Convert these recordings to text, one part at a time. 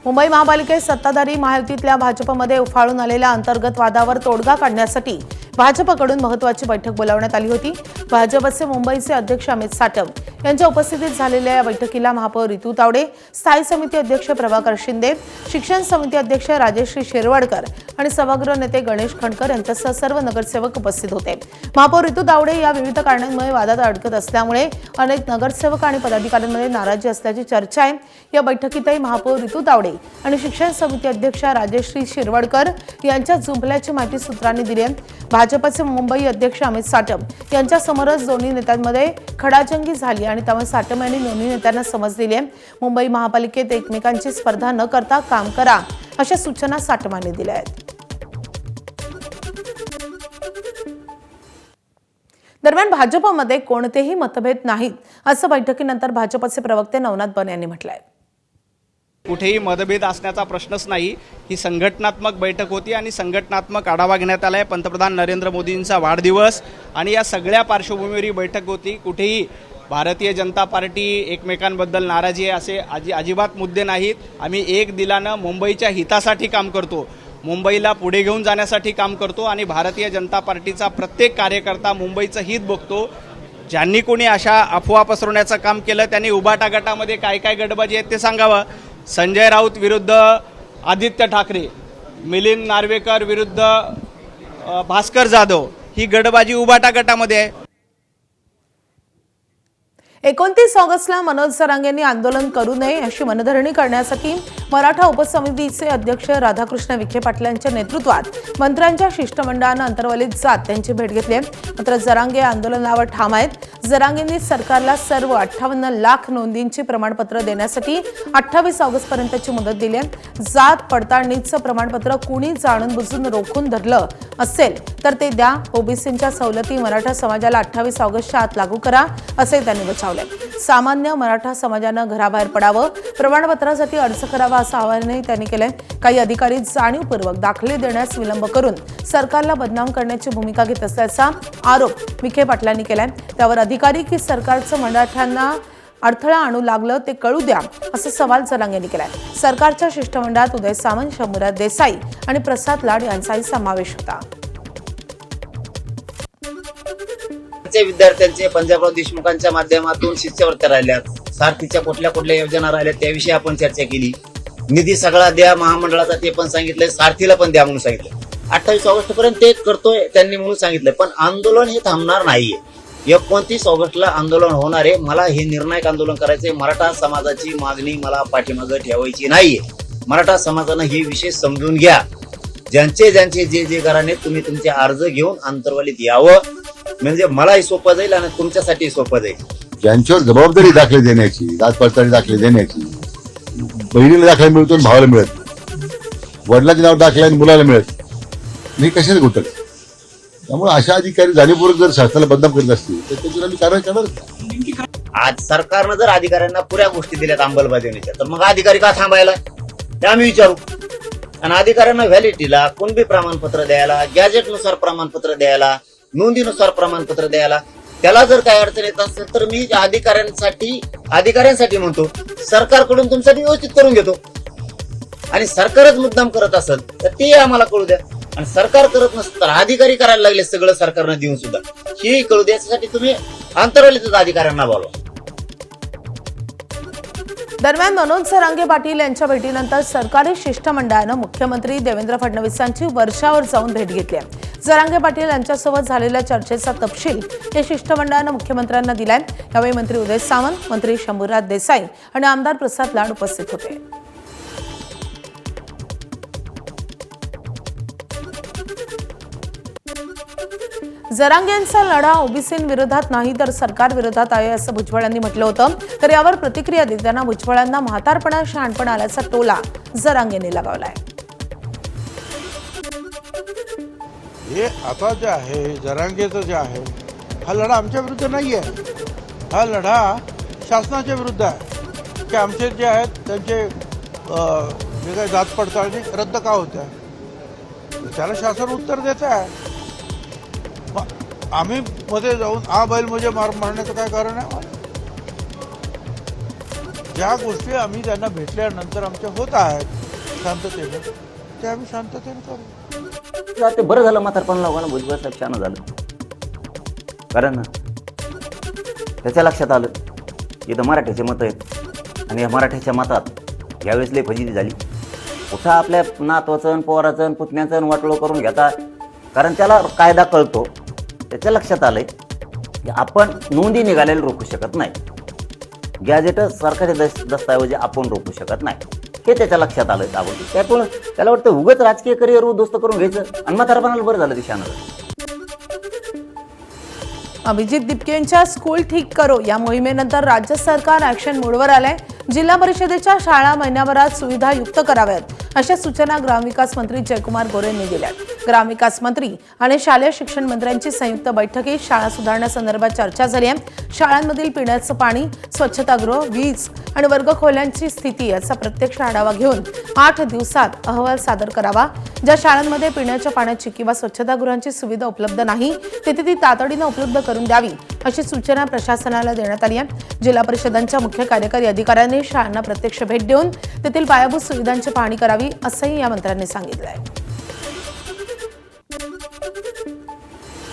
मुंबई महापालिकेत सत्ताधारी महायुतीतल्या भाजपमध्ये उफाळून आलेल्या अंतर्गत वादावर तोडगा काढण्यासाठी भाजपकडून महत्त्वाची बैठक बोलावण्यात आली होती। भाजपचे मुंबईचे अध्यक्ष अमित साटम यांच्या उपस्थितीत झालेल्या या बैठकीला महापौर रितू तावडे, स्थायी समिती अध्यक्ष प्रभाकर शिंदे, शिक्षण समिती अध्यक्ष राजेश्री शिरवाडकर आणि सभागृह नेते गणेश खंडकर यांच्यासह सर्व नगरसेवक उपस्थित होते। महापौर रितू तावडे या विविध कारणांमुळे वादात अडकत असल्यामुळे अनेक नगरसेवक आणि पदाधिकाऱ्यांमध्ये नाराजी असल्याची चर्चा आहे। या बैठकीतही महापौर रितू तावडे आणि शिक्षण समिती अध्यक्ष राजेश्री शिरवाडकर यांच्या जुंपल्याची माहिती सूत्रांनी दिली आहे। भाजपचे मुंबई अध्यक्ष अमित साटम यांच्या समोरच दोन्ही नेत्यांमध्ये खडाजंगी झाली आणि त्यामुळे साटम यांनी दोन्ही नेत्यांना समज दिली आहे। मुंबई महापालिकेत एकमेकांची स्पर्धा न करता काम करा अशा सूचना साटमांनी दिल्या आहेत। दरम्यान भाजपमध्ये कोणतेही मतभेद नाहीत असं बैठकीनंतर भाजपचे प्रवक्ते नवनाथ बन यांनी म्हटलंय। कुठेही मतभेद असण्याचा प्रश्नच नाही। ही संघटनात्मक बैठक होती आणि संघटनात्मक आढावा घेण्यात आलाय। पंतप्रधान नरेंद्र मोदींचा वाढदिवस आणि या सगळ्या पार्श्वभूमीवर ही बैठक होती। कुठेही भारतीय जनता पार्टी एकमेकांबद्दल नाराजी आहे असे अजिबात मुद्दे नाहीत। आम्ही एक दिलानं मुंबईच्या हितासाठी काम करतो, मुंबईला पुढे घेऊन जाण्यासाठी काम करतो आणि भारतीय जनता पार्टीचा प्रत्येक कार्यकर्ता मुंबईचं हित बघतो। ज्यांनी कोणी अशा अफवा पसरवण्याचं काम केलं त्यांनी उबाटा गटामध्ये काय काय गडबाजी आहेत ते सांगावं। संजय राऊत विरुद्ध आदित्य ठाकरे, मिलिंद नार्वेकर विरुद्ध भास्कर जाधव, ही गडबाजी उबाटा गटामध्ये आहे। 29 ऑगस्टला मनोज जरांगेंनी आंदोलन करू नये अशी मनधरणी करण्यासाठी मराठा उपसमितीचे अध्यक्ष राधाकृष्ण विखे पाटील यांच्या नेतृत्वात मंत्र्यांच्या शिष्टमंडळानं अंतरवलीत जात त्यांची भेट घेतली। मात्र जरांगे आंदोलनावर ठाम आहेत। जरांगेंनी सरकारला सर्व 58 लाख नोंदींची प्रमाणपत्र देण्यासाठी 28 ऑगस्टपर्यंतची मुदत दिली आहे। जात पडताळणीचं प्रमाणपत्र कुणी जाणून बुजून रोखून धरलं असेल तर ते द्या। ओबीसींच्या सवलती मराठा समाजाला 28 ऑगस्टच्या आत लागू करा असे त्यांनी बचावले। सामान्य मराठा समाजानं घराबाहेर पडावं, प्रमाणपत्रासाठी अर्ज करावा असं आवाहनही त्यांनी केलंय। काही अधिकारी जाणीवपूर्वक दाखले देण्यास विलंब करून सरकारला बदनाम करण्याची भूमिका घेत असल्याचा आरोप विखे पाटलांनी केलाय। त्यावर अधिकारी की सरकारचं मराठ्यांना अडथळा आणू लागलं ते कळू द्या असा सवाल जरांगे यांनी केलाय। सरकारच्या शिष्टमंडळात उदय सामंत, शंभूराज देसाई आणि प्रसाद लाड यांचाही समावेश होता। विद्यार्थ्यांचे पंजाबराव देशमुखांच्या माध्यमातून शिष्यवृत्त्या राहिल्यात, सारथीच्या कुठल्या योजना राहिल्या त्याविषयी आपण चर्चा केली। निधी सगळा द्या महामंडळाचा ते पण सांगितलंय, सारथीला पण द्या म्हणून सांगितलं। 28 ऑगस्ट पर्यंत ते करतोय त्यांनी म्हणून सांगितलंय, पण आंदोलन हे थांबणार नाहीये। 29 ऑगस्टला आंदोलन होणार आहे। मला हे निर्णायक आंदोलन करायचंय। मराठा समाजाची मागणी मला पाठीमागे ठेवायची नाहीये। मराठा समाजानं हे विषय समजून घ्या। ज्यांचे जे घराने तुम्ही तुमचे अर्ज घेऊन अंतरवलीत यावं, म्हणजे मलाही सोपं जाईल आणि तुमच्यासाठी सोपं जाईल। ज्यांच्यावर जबाबदारी दाखले देण्याची, जात पडताळणी दाखले देण्याची, बहिणीला दाखला मिळतो आणि भावाला मिळत, वडिलांच्या नावावर दाखला आणि मुलाला मिळत नाही, कशाच घोटाळे। त्यामुळे अशा अधिकारी जाणीवपूर्वक जर शासनाला बदनाम करत असतील तर त्याच्यावर आम्ही कारवाई करणार। आज सरकारनं जर अधिकाऱ्यांना पुऱ्या गोष्टी दिल्यात अंमलबजावणीच्या, तर मग अधिकारी का थांबायला ते आम्ही विचारू। आणि अधिकाऱ्यांना व्हॅलिडिटीला कुणबी प्रमाणपत्र द्यायला, गॅजेटनुसार प्रमाणपत्र द्यायला, नोंदीनुसार प्रमाणपत्र द्यायला, त्याला जर काही अडचण येत असेल तर मी अधिकाऱ्यांसाठी म्हणतो सरकारकडून तुमच्यासाठी व्यवस्थित करून घेतो। आणि सरकारच मुद्दाम करत असेल तर ते आम्हाला कळू द्या। आणि सरकार करत नसतं तर अधिकारी करायला लागले सगळं सरकारनं देऊन सुद्धा, हे कळू द्यासाठी तुम्ही अंतरवलीतच अधिकाऱ्यांना बोलवा। दरम्यान मनोज जरांगे पाटील यांच्या भेटीनंतर सरकारी शिष्टमंडळानं मुख्यमंत्री देवेंद्र फडणवीसांची वर्षावर जाऊन भेट घेतली आहे। जरांगे पाटील यांच्यासोबत झालेल्या चर्चेचा तपशील या शिष्टमंडळानं मुख्यमंत्र्यांना दिलाय। यावेळी मंत्री उदय सामंत, मंत्री शंभूराज देसाई आणि आमदार प्रसाद लाड उपस्थित होते। जरांगेंचा लढा ओबीसींविरोधात नाही तर सरकार विरोधात आहे असं भुजबळ यांनी म्हटलं होतं। तर यावर प्रतिक्रिया देताना भुजबळांना म्हातारपणा शहाणपण आल्याचा टोला जरांगेंनी लगावलाय। हे आता जे आहे जरांगेचं जे आहे, हा लढा आमच्या विरुद्ध नाही आहे, हा लढा शासनाच्या विरुद्ध आहे की आमचे जे आहेत त्यांचे जे काही जात पडताळणी रद्द का होत्या, त्याला शासन उत्तर देत आहे। आम्ही मध्ये जाऊन बैल म्हणजे मारण्याचं काय कारण आहे? ज्या गोष्टी आम्ही त्यांना भेटल्यानंतर आमच्या होत आहेत शांततेने, ते आम्ही शांततेने करू. ते बरं झालं म्हातारपण लोकांना भुजबळ साहेब छान झालं, कारण त्याच्या लक्षात आलं इथं मराठ्याचे मतं आहेत आणि या मराठ्याच्या मतात यावेळेस लई फजिती झाली. कुठं आपल्या नातवाचं पोराचं पुतण्याचं वाटोळं करून घेतात, कारण त्याला कायदा कळतो. त्याच्या लक्षात आलंय की आपण नोंदी निघालेल्या रोखू शकत नाही, गॅजेट सरकारी दस्तऐवजी आपण रोखू शकत नाही, हे त्याच्या लक्षात आलं. त्यामुळे त्याला वाटतं उगाच राजकीय करिअर उद्ध्वस्त करून घ्यायचं आणि म्हातारपणाला बरं झालं दिशानं. अभिजित दिपकेंच्या स्कूल ठीक करो या मोहिमेनंतर राज्य सरकार ॲक्शन मोडवर आलंय. जिल्हा परिषदेच्या शाळा महिन्याभरात सुविधायुक्त कराव्यात अशा सूचना ग्रामविकास मंत्री जयकुमार गोरे यांनी दिल्या. ग्रामविकास मंत्री आणि शालेय शिक्षण मंत्र्यांची संयुक्त बैठकीत शाळा सुधारण्यासंदर्भात चर्चा झाली आहे. शाळांमधील पिण्याचं पाणी, स्वच्छतागृह, वीज आणि वर्गखोल्यांची स्थिती याचा प्रत्यक्ष आढावा घेऊन 8 दिवसात अहवाल सादर करावा. ज्या शाळांमध्ये पिण्याच्या पाण्याची किंवा स्वच्छतागृहांची सुविधा उपलब्ध नाही तिथे ती तातडीनं उपलब्ध करून द्यावी अशी सूचना प्रशासनाला देण्यात आली आहे. जिल्हा परिषदांच्या मुख्य कार्यकारी अधिकाऱ्यांनी शाळांना प्रत्यक्ष भेट देऊन तेथील पायाभूत सुविधांची पाहणी करावी असंही या मंत्र्यांनी सांगितलंय.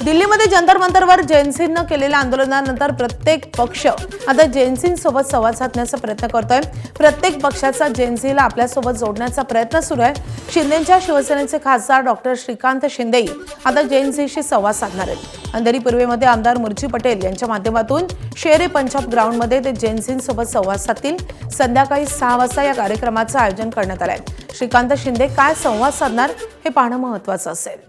दिल्लीमध्ये जंतर मंतरवर जैनसिंहनं केलेल्या आंदोलनानंतर प्रत्येक पक्ष आता जैनसिंहसोबत संवाद साधण्याचा प्रयत्न करतोय. प्रत्येक पक्षाचा जैनसिंहला आपल्यासोबत जोडण्याचा प्रयत्न सुरू आहे. शिंदेच्या शिवसेनेचे खासदार डॉक्टर श्रीकांत शिंदे आता जैनसिंहशी संवाद साधणार आहेत. अंधेरी पूर्वेमध्ये आमदार मुर्जी पटेल यांच्या माध्यमातून शेर ए पंजाब ग्राउंडमध्ये ते जैनसिंहसोबत संवाद साधतील. संध्याकाळी 6 वाजता या कार्यक्रमाचं आयोजन करण्यात आलंय. श्रीकांत शिंदे काय संवाद साधणार हे पाहणं महत्त्वाचं असेल.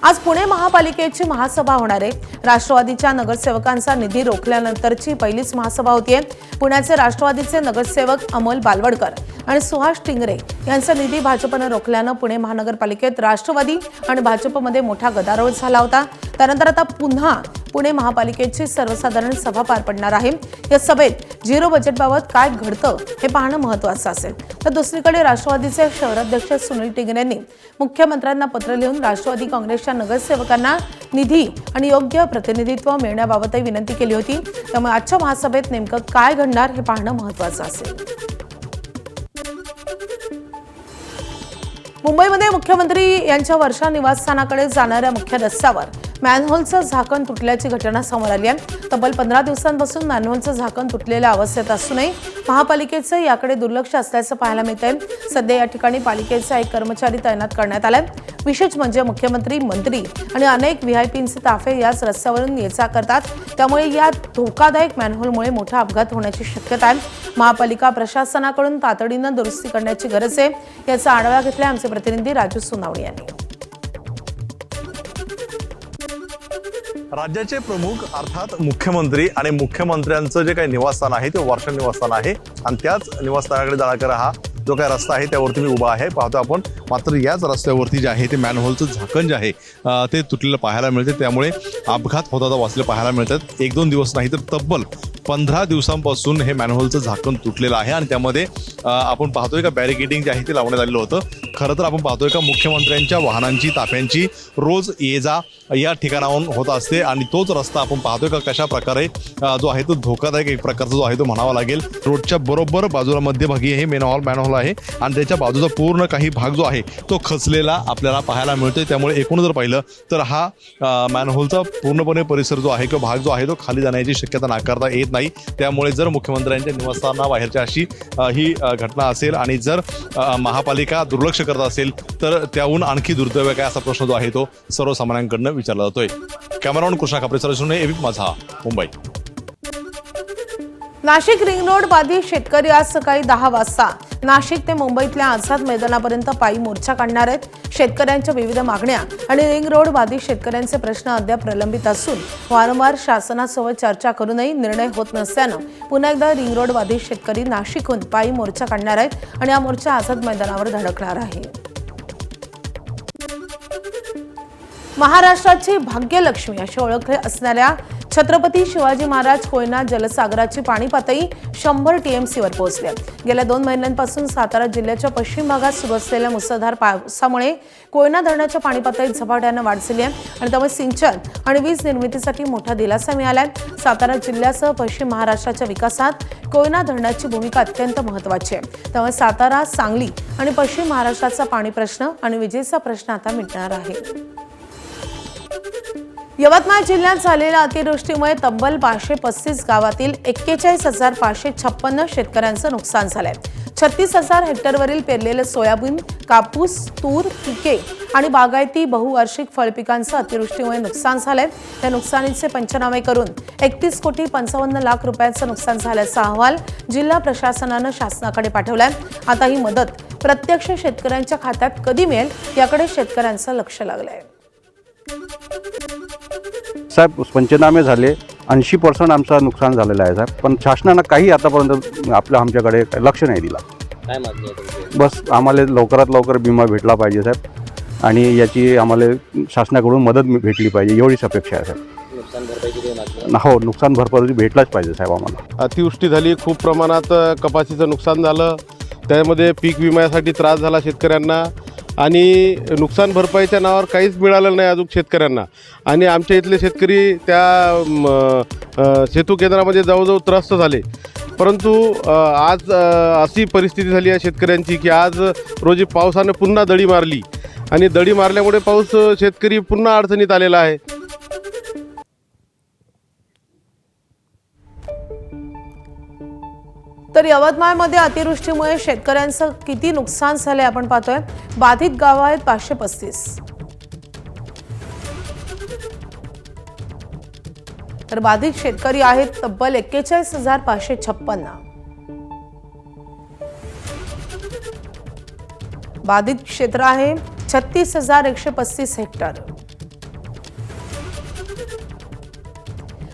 आज पुणे महापालिकेची महासभा होणार आहे. राष्ट्रवादीच्या नगरसेवकांचा निधी रोखल्यानंतरची पहिलीच महासभा होतीये. पुण्याचे राष्ट्रवादीचे नगरसेवक अमोल बालवडकर आणि सुहास टिंगरे यांचा निधी भाजपनं रोखल्यानं पुणे महानगरपालिकेत राष्ट्रवादी आणि भाजपमध्ये मोठा गदारोळ झाला होता. त्यानंतर आता पुन्हा पुणे महापालिकेची सर्वसाधारण सभा पार पडणार आहे. या सभेत झिरो बजेटबाबत काय घडतं हे पाहणं महत्त्वाचं असेल. तर दुसरीकडे राष्ट्रवादीचे शहराध्यक्ष सुनील टिंगरे यांनी मुख्यमंत्र्यांना पत्र लिहून राष्ट्रवादी काँग्रेसच्या नगरसेवकांना निधी आणि योग्य प्रतिनिधित्व मिळण्याबाबतही विनंती केली होती. त्यामुळे आजच्या महासभेत नेमकं काय घडणार हे पाहणं महत्त्वाचं असेल. मुंबईमध्ये मुख्यमंत्री यांच्या वर्षा निवासस्थानाकडे जाणाऱ्या मुख्य रस्त्यावर मॅनहोलचं झाकण तुटल्याची घटना समोर आली आहे. तब्बल 15 दिवसांपासून मॅनहोलचं झाकण तुटलेल्या अवस्थेत असूनही महापालिकेचं याकडे दुर्लक्ष असल्याचं पाहायला मिळतंय. सध्या या ठिकाणी पालिकेचा एक कर्मचारी तैनात करण्यात आलाय. विशेष म्हणजे मुख्यमंत्री, मंत्री आणि अनेक व्हीआयपींचे ताफे याच रस्त्यावरून ये जा करतात. त्यामुळे या धोकादायक मॅनहोलमुळे मोठा अपघात होण्याची शक्यता आहे. महापालिका प्रशासनाकडून तातडीनं दुरुस्ती करण्याची गरज आहे. याचा आढावा घेतलाय आमचे प्रतिनिधी राजू सोनावणे यांनी. राज्याचे प्रमुख अर्थात मुख्यमंत्री आणि मुख्यमंत्र्यांचं जे काही निवासस्थान आहे ते वर्षा निवासस्थान आहे आणि त्याच निवासस्थानाकडे जाणारा हा जो काही रस्ता आहे त्यावरती मी उभा आहे पाहतो आपण. मात्र याच रस्त्यावरती जे आहे ते मॅनहोलचं झाकण जे आहे ते तुटलेलं पाहायला मिळते. त्यामुळे अपघात होताना वाचले पाहायला मिळतात. 1-2 दिवस नाही तर तब्बल 15 दिवसांपासून हे मॅनहोलचं झाकण तुटलेलं आहे आणि त्यामध्ये आपण पाहतोय का बॅरिकेडिंग जे आहे ते लावण्यात आलेलं होतं. खरं तर आपण पाहतोय का मुख्यमंत्र्यांच्या वाहनांची, ताफ्यांची रोज ये जा या ठिकाणाहून होत असते आणि तोच रस्ता आपण पाहतोय का कशा प्रकारे जो आहे तो धोकादायक एक प्रकारचा जो आहे तो म्हणावा लागेल. रोडच्या बरोबर बाजूला मध्यभागी हे मॅनहोल आहे आणि त्याच्या बाजूचा पूर्ण काही भाग जो आहे तो खचलेला आपल्याला पाहायला मिळतोय. त्यामुळे एकूण जर पाहिलं तर हा मॅनहोलचा पूर्णपणे परिसर जो आहे किंवा भाग जो आहे तो खाली जाण्याची शक्यता नाकारता येत नाही. त्यामुळे जर मुख्यमंत्र्यांच्या निवासस्थानाबाहेरच्या अशी ही घटना असेल आणि जर महापालिका दुर्लक्ष करत असेल तर त्याहून आणखी दुर्दैव काय असा प्रश्न जो आहे तो सर्वसामान्यांकडनं विचारला जातोय. कॅमेरामॅन कृष्णा कापरे सर एबीपी माझा मुंबई. नाशिक रिंग रोड बाधित शेतकरी आज सकाळी 10 वाजता नाशिक ते मुंबईतल्या आझाद मैदानापर्यंत पायी मोर्चा काढणार आहेत. शेतकऱ्यांच्या विविध मागण्या आणि रिंग रोड बाधित शेतकऱ्यांचे प्रश्न अद्याप प्रलंबित असून वारंवार शासनासोबत चर्चा करूनही निर्णय होत नसल्यानं पुन्हा एकदा रिंग रोड बाधित शेतकरी नाशिकहून पायी मोर्चा काढणार आहेत आणि हा मोर्चा आझाद मैदानावर धडकणार आहे. महाराष्ट्राची भाग्यलक्ष्मी अशी ओळख असणाऱ्या छत्रपती शिवाजी महाराज कोयना जलसागराची पाणी पातळी 100 TMC वर पोहोचली आहे. गेल्या 2 महिन्यांपासून सातारा जिल्ह्याच्या पश्चिम भागात सुरू असलेल्या मुसळधार पावसामुळे कोयना धरणाच्या पाणी पातळीत झपाट्याने वाढ झाली आहे आणि त्यामुळे सिंचन आणि वीज निर्मितीसाठी मोठा दिलासा मिळाला आहे. सातारा जिल्ह्यासह पश्चिम महाराष्ट्राच्या विकासात कोयना धरणाची भूमिका अत्यंत महत्त्वाची आहे. त्यामुळे सातारा, सांगली आणि पश्चिम महाराष्ट्राचा पाणी प्रश्न आणि विजेचा प्रश्न आता मिटणार आहे. यवतमाळ जिल्ह्यात झालेल्या अतिवृष्टीमुळे तब्बल 535 गावातील 41,556 शेतकऱ्यांचं नुकसान झालंय. 36,000 हेक्टरवरील पेरलेलं सोयाबीन, कापूस, तूर पिके आणि बागायती बहुवार्षिक फळपिकांचं अतिवृष्टीमुळे नुकसान झालंय. या नुकसानीचे पंचनामे करून 31,55,00,000 रुपयांचं नुकसान झाल्याचा अहवाल जिल्हा प्रशासनानं शासनाकडे पाठवलाय. आता ही मदत प्रत्यक्ष शेतकऱ्यांच्या खात्यात कधी मिळेल याकडे शेतकऱ्यांचं लक्ष लागलंय. साहेब, पंचनामे झाले, 80% आमचं नुकसान झालेलं आहे साहेब, पण शासनानं काही आतापर्यंत आमच्याकडे लक्ष नाही दिला. काय मागणी आहे तुमची? बस आम्हाला लवकरात लवकर विमा भेटला पाहिजे साहेब आणि याची आम्हाला शासनाकडून मदत भेटली पाहिजे एवढीच अपेक्षा आहे साहेब. नुकसान भरपाईची काही मागणी आहे? हो, नुकसान भरपाई भेटलाच पाहिजे साहेब आम्हाला. अतिवृष्टी झाली, खूप प्रमाणात कपाशीचं नुकसान झालं, त्यामध्ये पीक विम्यासाठी त्रास झाला शेतकऱ्यांना आणि नुकसान भरपाईच्या नावावर काहीच मिळालं नाही अजून शेतकऱ्यांना. आणि आमच्या इथले शेतकरी त्या सेतू केंद्रामध्ये जवळजवळ त्रस्त झाले. परंतु आज अशी परिस्थिती झाली आहे शेतकऱ्यांची की आज रोजी पावसानं पुन्हा दडी मारली आणि दडी मारल्यामुळे पाऊस शेतकरी पुन्हा अडचणीत आलेला आहे. तर यवतमाळमध्ये अतिवृष्टीमुळे शेतकऱ्यांचं किती नुकसान झाले आपण पाहतोय. बाधित गावं आहेत 535. तर बाधित शेतकरी आहेत तब्बल 41,556. बाधित क्षेत्र आहे 36,135 हेक्टर.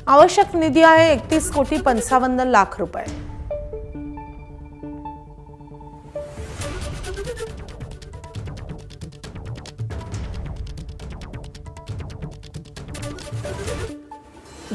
आवश्यक निधी आहे 31,55,00,000 रुपये.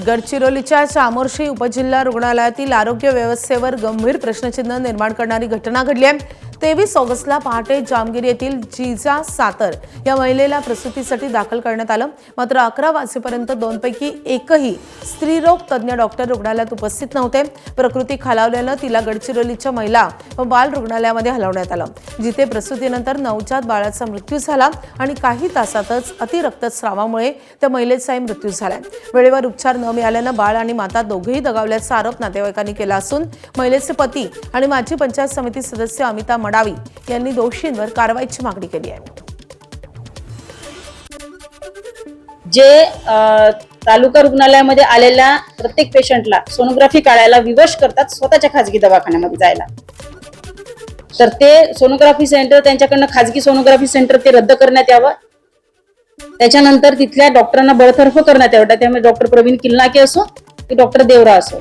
गडचिरोलीच्या चामोर्शी उपजिल्हा रुग्णालयातील आरोग्य व्यवस्थेवर गंभीर प्रश्नचिन्ह निर्माण करणारी घटना घडली आहे. 23 ऑगस्टला पहाटे जामगिरी येथील जिजा सातर या महिलेला प्रसूतीसाठी दाखल करण्यात आलं. मात्र 11 वाजेपर्यंत 2 पैकी एकही स्त्रीरोग तज्ज्ञ डॉक्टर रुग्णालयात उपस्थित नव्हते. प्रकृती खालावल्यानं तिला गडचिरोलीच्या महिला व बाल रुग्णालयामध्ये हलवण्यात आलं, जिथे प्रसूतीनंतर नवजात बाळाचा मृत्यू झाला आणि काही तासातच अतिरक्तस्रावामुळे त्या महिलेचाही मृत्यू झाला. वेळेवर उपचार न मिळाल्यानं बाळ आणि माता दोघेही दगावल्याचा आरोप नातेवाईकांनी केला असून महिलेचे पती आणि माजी पंचायत समिती सदस्य अमिता मडावी यांनी दोषींवर कारवाईची मागणी केली आहे. जे तालुका रुग्णालयामध्ये आलेल्या प्रत्येक पेशंटला सोनोग्राफी काढायला विवश करतात स्वतःच्या खाजगी दवाखान्यामध्ये जायला, तर ते सोनोग्राफी सेंटर त्यांच्याकडनं खाजगी सोनोग्राफी सेंटर ते रद्द करण्यात यावं. त्याच्यानंतर तिथल्या डॉक्टरांना बडतर्फ करण्यात यावं. त्यामुळे डॉक्टर प्रवीण किल्लाके असो की डॉक्टर देवरा असो.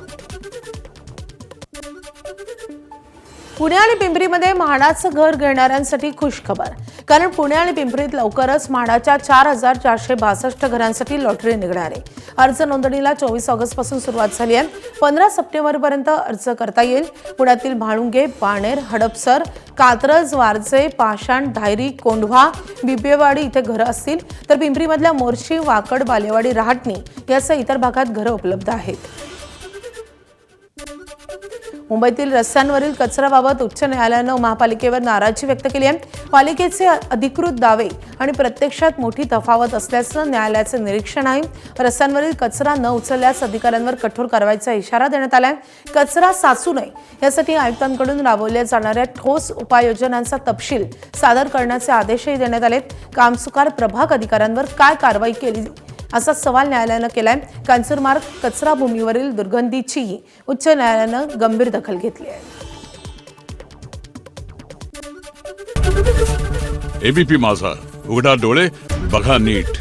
पुणे आणि पिंपरीमध्ये म्हाडाचं घर घेणाऱ्यांसाठी खुश खबर, कारण पुणे आणि पिंपरीत लवकरच म्हाडाच्या 4,462 घरांसाठी लॉटरी निघणार आहे. अर्ज नोंदणीला 24 ऑगस्टपासून सुरुवात झाली आहे. 15 सप्टेंबरपर्यंत अर्ज करता येईल. पुण्यातील म्हाळुंगे, बाणेर, हडपसर, कात्रज, वारजे, पाषाण, धायरी, कोंढवा, बिबेवाडी इथे घरं असतील, तर पिंपरीमधल्या मोर्शी, वाकड, बालेवाडी, रहाटणी यासह इतर भागात घरं उपलब्ध आहेत. मुंबईतील रस्त्यांवरील कचऱ्याबाबत उच्च न्यायालयानं महापालिकेवर नाराजी व्यक्त केली आहे. पालिकेचे अधिकृत दावे आणि प्रत्यक्षात मोठी तफावत असल्याचं न्यायालयाचं निरीक्षण आहे. रस्त्यांवरील कचरा न उचलल्यास अधिकाऱ्यांवर कठोर कारवाईचा इशारा देण्यात आलाय. कचरा साचू नये यासाठी आयुक्तांकडून राबवल्या जाणाऱ्या ठोस उपाययोजनांचा तपशील सादर करण्याचे आदेशही देण्यात आलेत. कामचुकार प्रभाग अधिकाऱ्यांवर काय कारवाई केली असा सवाल न्यायालयानं केलाय. कांचुरमार्ग कचरा भूमीवरील दुर्गंधीचीही उच्च न्यायालयानं गंभीर दखल घेतली आहे. एबीपी माझा, उघडा डोळे बघा नीट.